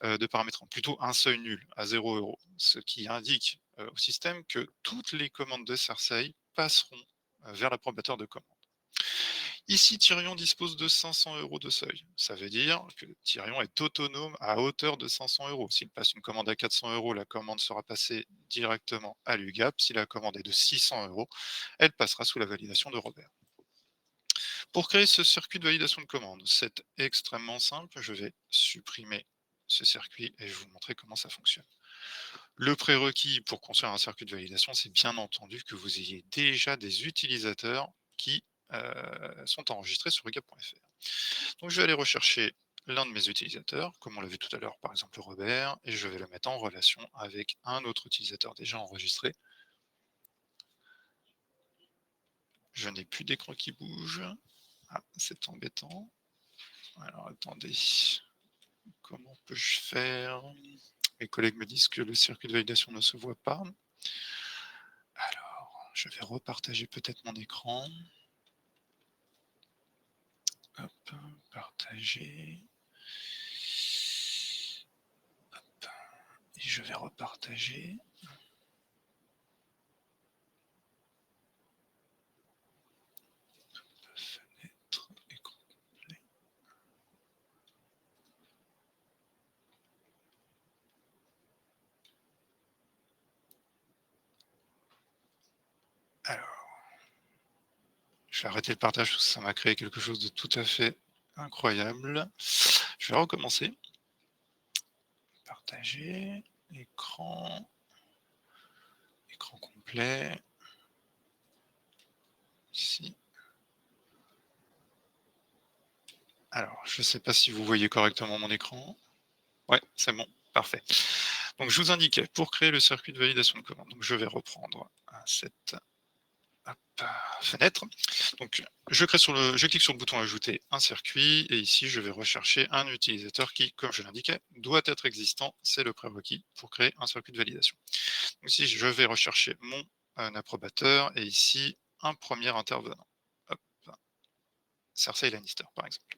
de paramétrant, plutôt un seuil nul à 0 €, ce qui indique au système que toutes les commandes de Cersei passeront vers l'approbateur de commande. Ici, Tyrion dispose de 500 € de seuil. Ça veut dire que Tyrion est autonome à hauteur de 500 €. S'il passe une commande à 400 €, la commande sera passée directement à l'UGAP. Si la commande est de 600 €, elle passera sous la validation de Robert. Pour créer ce circuit de validation de commande, c'est extrêmement simple. Je vais supprimer ce circuit et je vais vous montrer comment ça fonctionne. Le prérequis pour construire un circuit de validation, c'est bien entendu que vous ayez déjà des utilisateurs qui sont enregistrés sur UGAP.fr. Donc je vais aller rechercher l'un de mes utilisateurs, comme on l'a vu tout à l'heure, par exemple Robert, et je vais le mettre en relation avec un autre utilisateur déjà enregistré. Je n'ai plus d'écran qui bouge. Ah, c'est embêtant. Alors attendez, comment peux-je faire? Mes collègues me disent que le circuit de validation ne se voit pas. Alors, je vais repartager peut-être mon écran. Hop, partager. Hop, et je vais repartager. Fenêtre, écran complet. Alors, je vais arrêter le partage parce que ça m'a créé quelque chose de tout à fait incroyable. Je vais recommencer. Partager, écran, écran complet. Ici. Alors, je ne sais pas si vous voyez correctement mon écran. Ouais, c'est bon, parfait. Donc, je vous indiquais, pour créer le circuit de validation de commande, donc je vais reprendre cette fenêtre. Donc, je clique sur le bouton ajouter un circuit et ici je vais rechercher un utilisateur qui, comme je l'indiquais, doit être existant. C'est le prérequis pour créer un circuit de validation. Donc, ici, je vais rechercher mon approbateur et ici un premier intervenant. Hop, Cersei Lannister par exemple.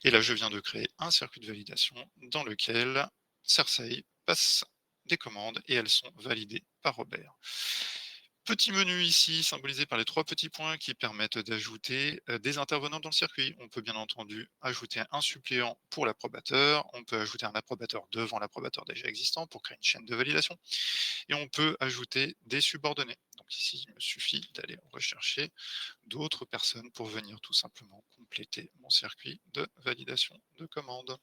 Et là, je viens de créer un circuit de validation dans lequel Cersei passe des commandes et elles sont validées par Robert. Petit menu ici, symbolisé par les 3 petits points qui permettent d'ajouter des intervenants dans le circuit. On peut bien entendu ajouter un suppléant pour l'approbateur, on peut ajouter un approbateur devant l'approbateur déjà existant pour créer une chaîne de validation, et on peut ajouter des subordonnés. Donc ici, il me suffit d'aller rechercher d'autres personnes pour venir tout simplement compléter mon circuit de validation de commande.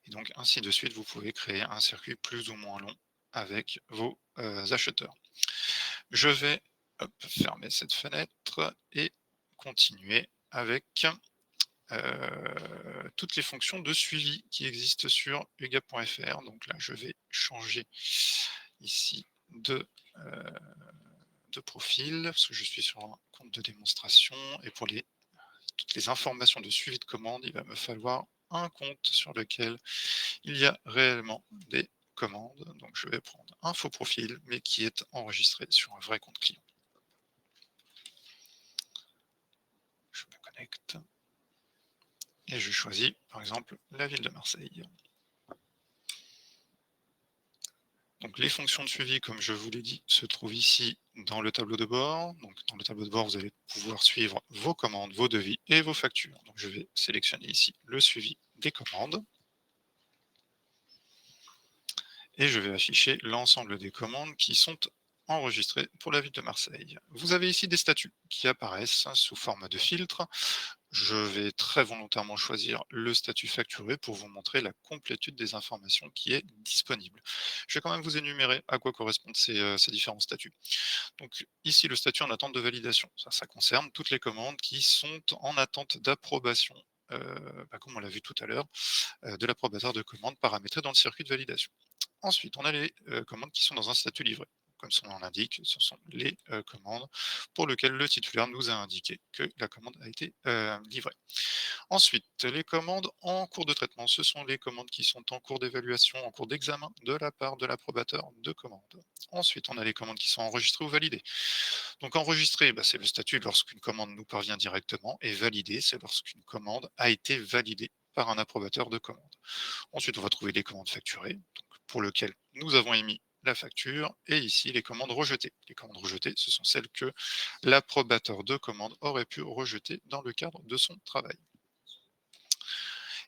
Et donc ainsi de suite, vous pouvez créer un circuit plus ou moins long avec vos acheteurs. Je vais fermer cette fenêtre et continuer avec toutes les fonctions de suivi qui existent sur ugap.fr. Donc là, je vais changer ici de profil, parce que je suis sur un compte de démonstration, et pour toutes les informations de suivi de commande, il va me falloir un compte sur lequel il y a réellement des commandes. Donc je vais prendre un faux profil, mais qui est enregistré sur un vrai compte client. Je me connecte et je choisis par exemple la ville de Marseille. Donc les fonctions de suivi, comme je vous l'ai dit, se trouvent ici dans le tableau de bord. Donc dans le tableau de bord, vous allez pouvoir suivre vos commandes, vos devis et vos factures. Donc je vais sélectionner ici le suivi des commandes. Et je vais afficher l'ensemble des commandes qui sont enregistrées pour la ville de Marseille. Vous avez ici des statuts qui apparaissent sous forme de filtre. Je vais très volontairement choisir le statut facturé pour vous montrer la complétude des informations qui est disponible. Je vais quand même vous énumérer à quoi correspondent ces différents statuts. Donc ici, le statut en attente de validation. Ça concerne toutes les commandes qui sont en attente d'approbation, comme on l'a vu tout à l'heure, de l'approbateur de commande paramétré dans le circuit de validation. Ensuite, on a les commandes qui sont dans un statut livré. Comme son nom l'indique, ce sont les commandes pour lesquelles le titulaire nous a indiqué que la commande a été livrée. Ensuite, les commandes en cours de traitement, ce sont les commandes qui sont en cours d'évaluation, en cours d'examen de la part de l'approbateur de commande. Ensuite, on a les commandes qui sont enregistrées ou validées. Donc enregistré, c'est le statut lorsqu'une commande nous parvient directement, et validé, c'est lorsqu'une commande a été validée par un approbateur de commande. Ensuite, on va trouver les commandes facturées, pour lesquelles nous avons émis la facture, et ici les commandes rejetées. Les commandes rejetées, ce sont celles que l'approbateur de commande aurait pu rejeter dans le cadre de son travail.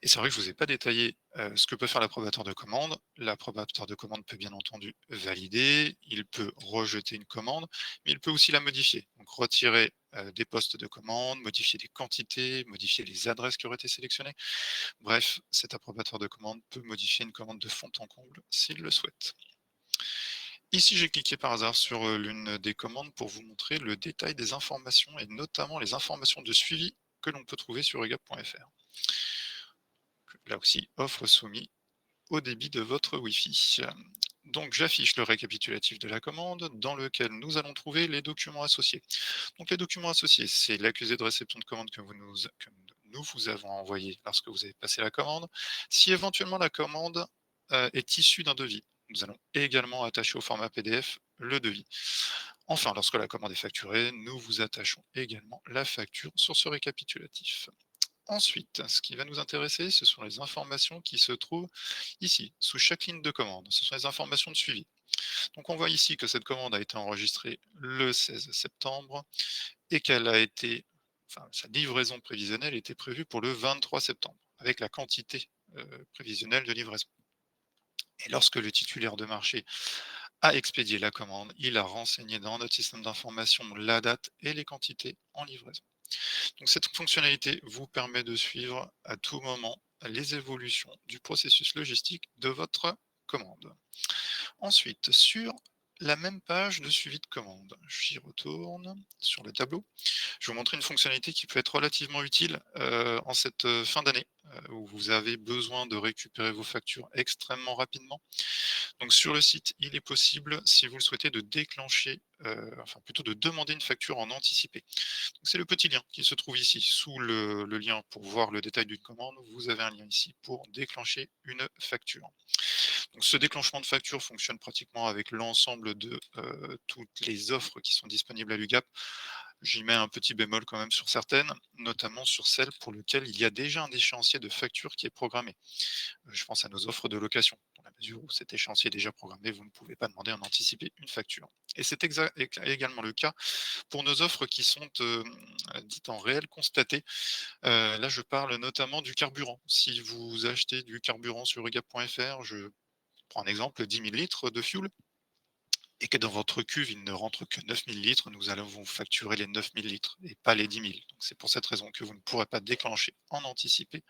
Et c'est vrai que je ne vous ai pas détaillé ce que peut faire l'approbateur de commande. L'approbateur de commande peut bien entendu valider, il peut rejeter une commande, mais il peut aussi la modifier. Donc retirer des postes de commande, modifier des quantités, modifier les adresses qui auraient été sélectionnées. Bref, cet approbateur de commande peut modifier une commande de fond en comble s'il le souhaite. Ici, j'ai cliqué par hasard sur l'une des commandes pour vous montrer le détail des informations et notamment les informations de suivi que l'on peut trouver sur ugap.fr. Là aussi, offre soumis au débit de votre Wi-Fi. Donc j'affiche le récapitulatif de la commande dans lequel nous allons trouver les documents associés. Donc les documents associés, c'est l'accusé de réception de commande que nous vous avons envoyé lorsque vous avez passé la commande. Si éventuellement la commande est issue d'un devis, nous allons également attacher au format PDF le devis. Enfin, lorsque la commande est facturée, nous vous attachons également la facture sur ce récapitulatif. Ensuite, ce qui va nous intéresser, ce sont les informations qui se trouvent ici, sous chaque ligne de commande. Ce sont les informations de suivi. Donc on voit ici que cette commande a été enregistrée le 16 septembre et qu'elle a été, sa livraison prévisionnelle était prévue pour le 23 septembre, avec la quantité prévisionnelle de livraison. Et lorsque le titulaire de marché a expédié la commande, il a renseigné dans notre système d'information la date et les quantités en livraison. Donc cette fonctionnalité vous permet de suivre à tout moment les évolutions du processus logistique de votre commande. Ensuite, sur la même page de suivi de commande. J'y retourne sur le tableau. Je vais vous montrer une fonctionnalité qui peut être relativement utile en cette fin d'année, où vous avez besoin de récupérer vos factures extrêmement rapidement. Donc sur le site, il est possible, si vous le souhaitez, de déclencher, enfin plutôt de demander une facture en anticipé. Donc c'est le petit lien qui se trouve ici. Sous le lien pour voir le détail d'une commande, vous avez un lien ici pour déclencher une facture. Donc ce déclenchement de facture fonctionne pratiquement avec l'ensemble de toutes les offres qui sont disponibles à l'UGAP. J'y mets un petit bémol quand même sur certaines, notamment sur celles pour lesquelles il y a déjà un échéancier de facture qui est programmé. Je pense à nos offres de location. Dans la mesure où cet échéancier est déjà programmé, vous ne pouvez pas demander en anticipé une facture. Et c'est également le cas pour nos offres qui sont dites en réel constaté. Là, je parle notamment du carburant. Si vous achetez du carburant sur egap.fr, je prends un exemple, 10 000 litres de fuel, et que dans votre cuve, il ne rentre que 9 000 litres, nous allons vous facturer les 9 000 litres et pas les 10 000. Donc c'est pour cette raison que vous ne pourrez pas déclencher en anticipé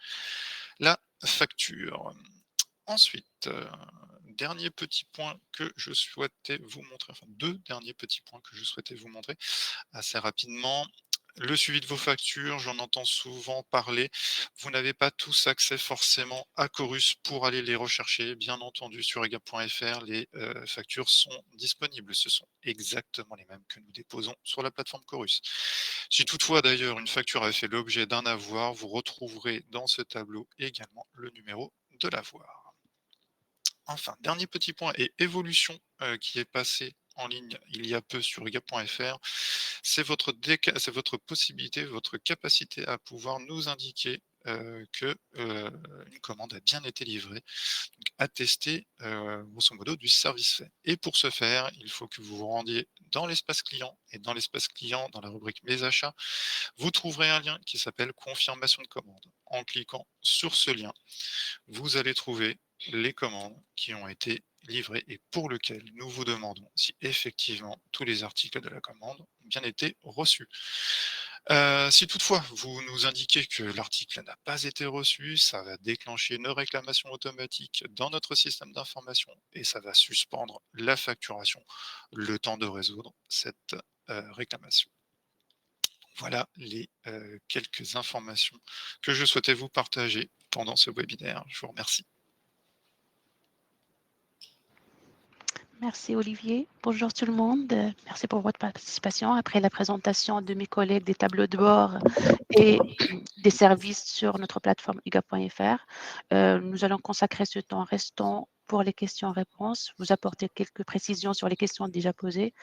la facture. Ensuite, dernier petit point que je souhaitais vous montrer, enfin 2 derniers petits points que je souhaitais vous montrer assez rapidement. Le suivi de vos factures, j'en entends souvent parler. Vous n'avez pas tous accès forcément à Chorus pour aller les rechercher. Bien entendu, sur egap.fr, les factures sont disponibles. Ce sont exactement les mêmes que nous déposons sur la plateforme Chorus. Si toutefois d'ailleurs une facture a fait l'objet d'un avoir, vous retrouverez dans ce tableau également le numéro de l'avoir. Enfin, dernier petit point et évolution qui est passée en ligne il y a peu sur egap.fr, c'est votre possibilité, votre capacité à pouvoir nous indiquer que une commande a bien été livrée, donc attester grosso modo du service fait. Et pour ce faire, il faut que vous vous rendiez dans l'espace client, et dans l'espace client, dans la rubrique Mes achats, vous trouverez un lien qui s'appelle confirmation de commande. En cliquant sur ce lien, vous allez trouver les commandes qui ont été livrées et pour lesquelles nous vous demandons si effectivement tous les articles de la commande ont bien été reçus. Si toutefois vous nous indiquez que l'article n'a pas été reçu, ça va déclencher une réclamation automatique dans notre système d'information et ça va suspendre la facturation, le temps de résoudre cette réclamation. Voilà les quelques informations que je souhaitais vous partager pendant ce webinaire. Je vous remercie. Merci Olivier. Bonjour tout le monde. Merci pour votre participation. Après la présentation de mes collègues des tableaux de bord et des services sur notre plateforme egap.fr, nous allons consacrer ce temps restant pour les questions-réponses, vous apporter quelques précisions sur les questions déjà posées.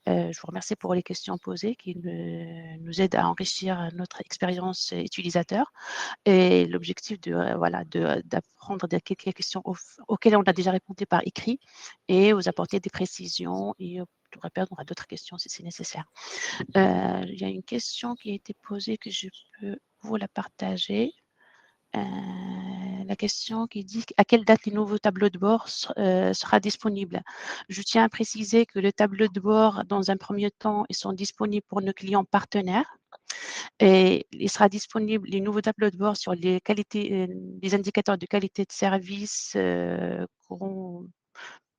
Je vous remercie pour les questions posées qui nous aident à enrichir notre expérience utilisateur. Et l'objectif d'apprendre quelques questions auxquelles on a déjà répondu par écrit et vous apporter des précisions et de répondre à d'autres questions si c'est nécessaire. Il y a une question qui a été posée que je peux vous la partager. La question qui dit à quelle date les nouveaux tableaux de bord sera disponible. Je tiens à préciser que le tableau de bord, dans un premier temps, ils sont disponibles pour nos clients partenaires. Et il sera disponible les nouveaux tableaux de bord sur les qualités, les indicateurs de qualité de service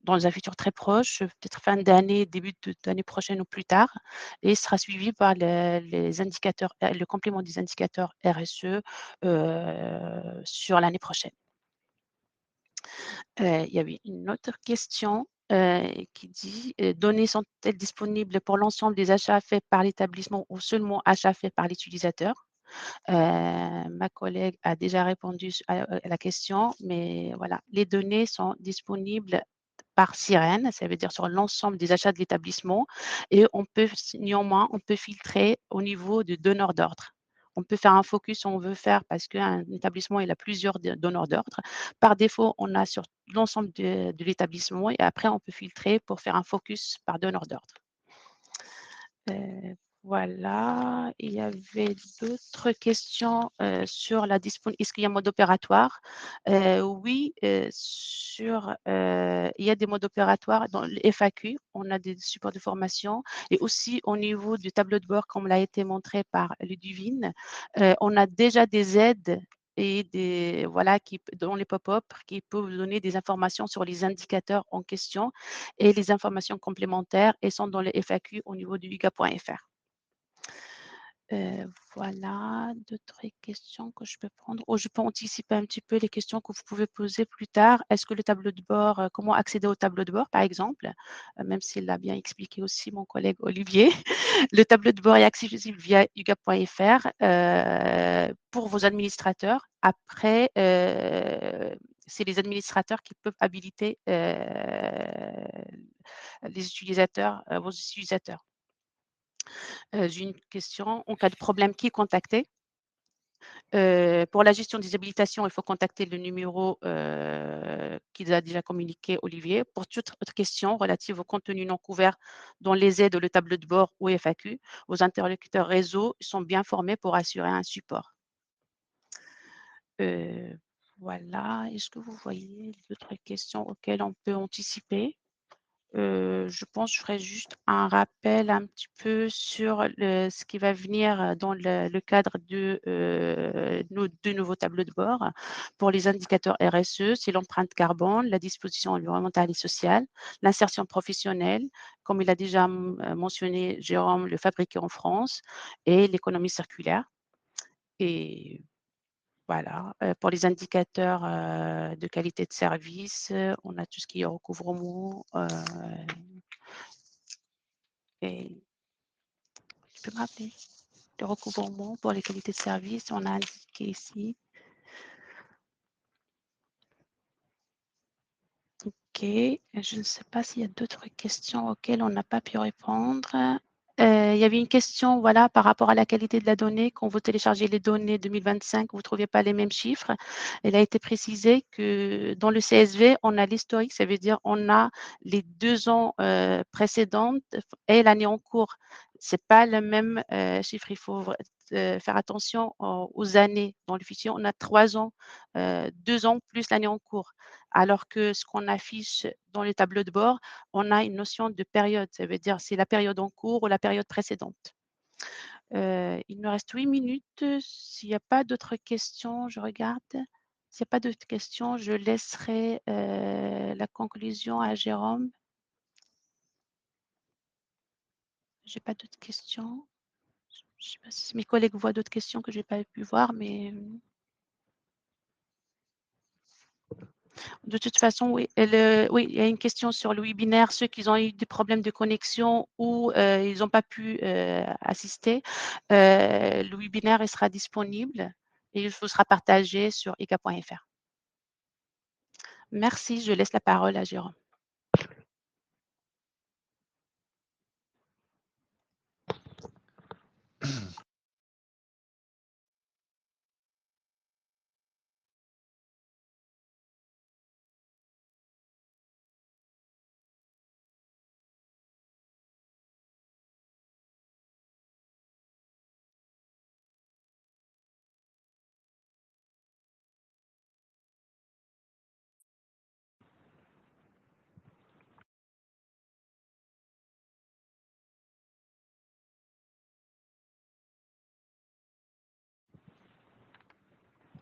dans un futur très proche, peut-être fin d'année, début d'année prochaine ou plus tard. Et il sera suivi par les indicateurs, le complément des indicateurs RSE sur l'année prochaine. Il y avait une autre question qui dit données sont-elles disponibles pour l'ensemble des achats faits par l'établissement ou seulement achats faits par l'utilisateur? Ma collègue a déjà répondu à la question, mais voilà, les données sont disponibles par sirène, ça veut dire sur l'ensemble des achats de l'établissement et néanmoins, on peut filtrer au niveau de donneurs d'ordre. On peut faire un focus si on veut faire parce qu'un établissement, il a plusieurs donneurs d'ordre. Par défaut, on a sur l'ensemble de l'établissement et après, on peut filtrer pour faire un focus par donneur d'ordre. Voilà, il y avait d'autres questions sur la disponibilité. Est-ce qu'il y a un mode opératoire? Oui, il y a des modes opératoires dans le FAQ. On a des supports de formation et aussi au niveau du tableau de bord, comme l'a été montré par Ludivine, on a déjà des aides et voilà, dans les pop-up, qui peuvent vous donner des informations sur les indicateurs en question et les informations complémentaires et sont dans les FAQ au niveau du UGA.fr. Voilà, d'autres questions que je peux prendre ou je peux anticiper un petit peu les questions que vous pouvez poser plus tard. Est-ce que le tableau de bord, comment accéder au tableau de bord, par exemple? Même s'il l'a bien expliqué aussi mon collègue Olivier. Le tableau de bord est accessible via UGA.fr pour vos administrateurs. Après, c'est les administrateurs qui peuvent habiliter les utilisateurs, vos utilisateurs. J'ai une question. En cas de problème, qui contacter? Pour la gestion des habilitations, il faut contacter le numéro qu'il a déjà communiqué, Olivier. Pour toute autre question relative au contenu non couvert dans les aides, le tableau de bord ou FAQ, vos interlocuteurs réseau sont bien formés pour assurer un support. Heu, voilà. Est-ce que vous voyez d'autres questions auxquelles on peut anticiper? Je pense que je ferai juste un rappel un petit peu sur ce qui va venir dans le cadre de nos 2 nouveaux tableaux de bord. Pour les indicateurs RSE, c'est l'empreinte carbone, la disposition environnementale et sociale, l'insertion professionnelle, comme il a déjà mentionné Jérôme, le fabriqué en France et l'économie circulaire et voilà, pour les indicateurs, de qualité de service, on a tout ce qui est recouvrement, et tu peux me rappeler? Le recouvrement pour les qualités de service, on a indiqué ici. OK, je ne sais pas s'il y a d'autres questions auxquelles on n'a pas pu répondre. Il y avait une question, voilà, par rapport à la qualité de la donnée. Quand vous téléchargez les données 2025, vous ne trouvez pas les mêmes chiffres. Il a été précisé que dans le CSV, on a l'historique, ça veut dire on a les 2 ans, précédentes et l'année en cours. C'est pas le même, chiffre. Il faut faire attention aux années. Dans le fichier, on a 3 ans, 2 ans plus l'année en cours. Alors que ce qu'on affiche dans les tableaux de bord, on a une notion de période. Ça veut dire c'est la période en cours ou la période précédente. Il me reste 8 minutes. S'il n'y a pas d'autres questions, je regarde. S'il n'y a pas d'autres questions, je laisserai la conclusion à Jérôme. J'ai pas d'autres questions. Je ne sais pas si mes collègues voient d'autres questions que je n'ai pas pu voir, mais de toute façon, oui, oui, il y a une question sur le webinaire. Ceux qui ont eu des problèmes de connexion ou ils n'ont pas pu assister, le webinaire il sera disponible et il vous sera partagé sur ega.fr. Merci, je laisse la parole à Jérôme.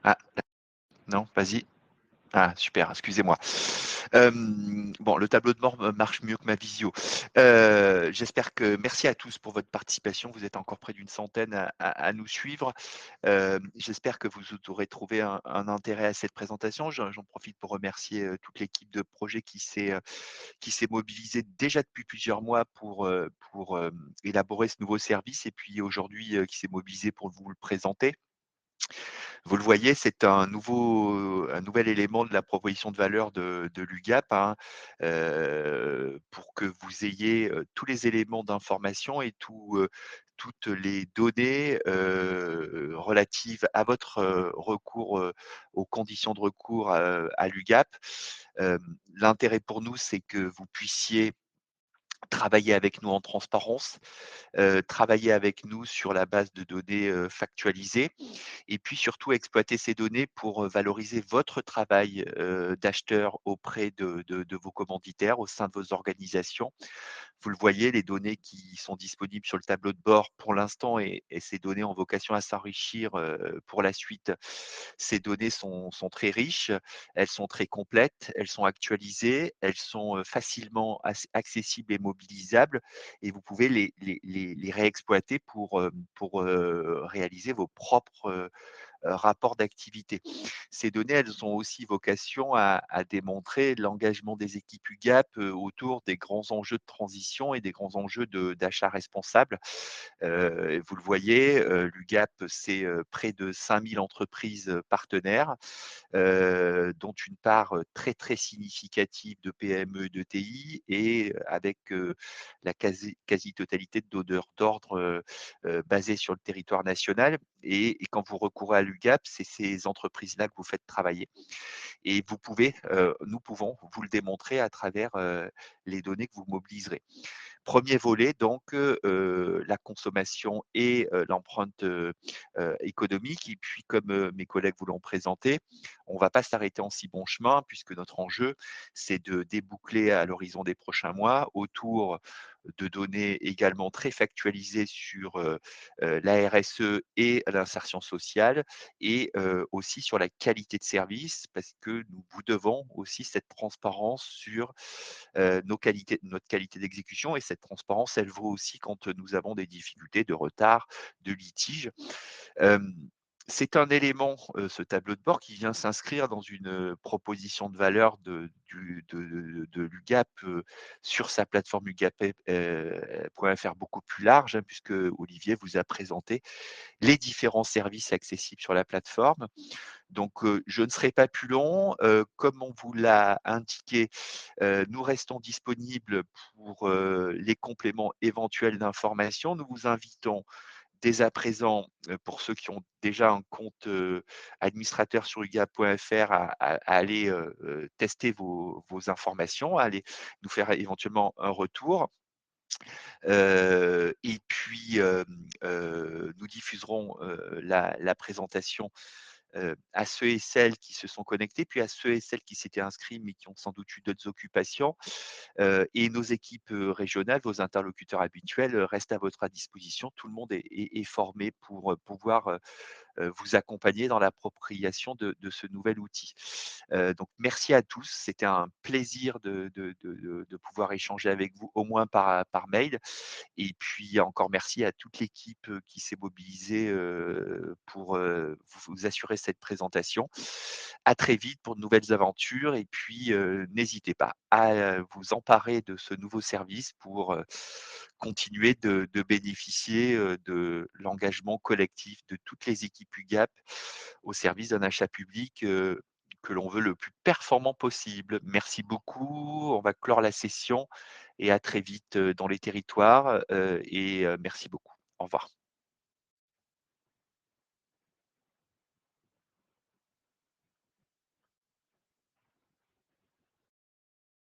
Ah, non, vas-y. Ah, super, excusez-moi. Bon, le tableau de bord marche mieux que ma visio. J'espère que merci à tous pour votre participation. Vous êtes encore près d'une centaine à nous suivre. J'espère que vous aurez trouvé un intérêt à cette présentation. J'en profite pour remercier toute l'équipe de projet qui s'est mobilisée déjà depuis plusieurs mois pour élaborer ce nouveau service et puis aujourd'hui qui s'est mobilisée pour vous le présenter. Vous le voyez, c'est un nouvel élément de la proposition de valeur de l'UGAP, hein, pour que vous ayez, tous les éléments d'information et toutes les données, relatives à votre, recours, aux conditions de recours, à l'UGAP. L'intérêt pour nous, c'est que vous puissiez travailler avec nous en transparence, travailler avec nous sur la base de données, factualisées et puis surtout exploiter ces données pour, valoriser votre travail, d'acheteur auprès de vos commanditaires au sein de vos organisations. Vous le voyez, les données qui sont disponibles sur le tableau de bord pour l'instant et ces données ont vocation à s'enrichir, pour la suite. Ces données sont très riches, elles sont très complètes, elles sont actualisées, elles sont, facilement accessibles et mobilisables et vous pouvez les réexploiter pour, réaliser vos propres, rapport d'activité. Ces données, elles ont aussi vocation à démontrer l'engagement des équipes UGAP, autour des grands enjeux de transition et des grands enjeux d'achat responsable. Vous le voyez, l'UGAP, c'est, près de 5 000 entreprises, partenaires, dont une part, très, très significative de PME et d'ETI et avec, la quasi-totalité de donneurs d'ordre, basés sur le territoire national et quand vous recourez à l'UGAP, c'est ces entreprises-là que vous faites travailler et vous pouvez, nous pouvons vous le démontrer à travers, les données que vous mobiliserez. Premier volet donc, la consommation et l'empreinte, économique et puis comme, mes collègues vous l'ont présenté, on ne va pas s'arrêter en si bon chemin puisque notre enjeu, c'est de déboucler à l'horizon des prochains mois autour de données également très factualisées sur, la RSE et l'insertion sociale et aussi sur la qualité de service parce que nous vous devons aussi cette transparence sur, notre qualité d'exécution et cette transparence, elle vaut aussi quand, nous avons des difficultés de retard, de litige. Hem, c'est un élément, ce tableau de bord qui vient s'inscrire dans une, proposition de valeur de l'UGAP, sur sa plateforme UGAP, .fr beaucoup plus large, hein, puisque Olivier vous a présenté les différents services accessibles sur la plateforme. Donc, je ne serai pas plus long. Comme on vous l'a indiqué, nous restons disponibles pour, les compléments éventuels d'informations. Nous vous invitons dès à présent, pour ceux qui ont déjà un compte, administrateur sur UGA.fr à aller, tester vos informations, à aller nous faire éventuellement un retour. Et puis, nous diffuserons, la présentation à ceux et celles qui se sont connectés, puis à ceux et celles qui s'étaient inscrits, mais qui ont sans doute eu d'autres occupations. Et nos équipes, régionales, vos interlocuteurs habituels, restent à votre disposition. Tout le monde est formé pour, pouvoir, vous accompagner dans l'appropriation de ce nouvel outil. Donc merci à tous. C'était un plaisir de pouvoir échanger avec vous, au moins par mail. Et puis encore merci à toute l'équipe, qui s'est mobilisée, pour, vous assurer cette présentation. À très vite pour de nouvelles aventures et puis, n'hésitez pas à, vous emparer de ce nouveau service pour, continuer de bénéficier, de l'engagement collectif de toutes les équipes UGAP au service d'un achat public, que l'on veut le plus performant possible. Merci beaucoup. On va clore la session et à très vite, dans les territoires, et merci beaucoup. Au revoir.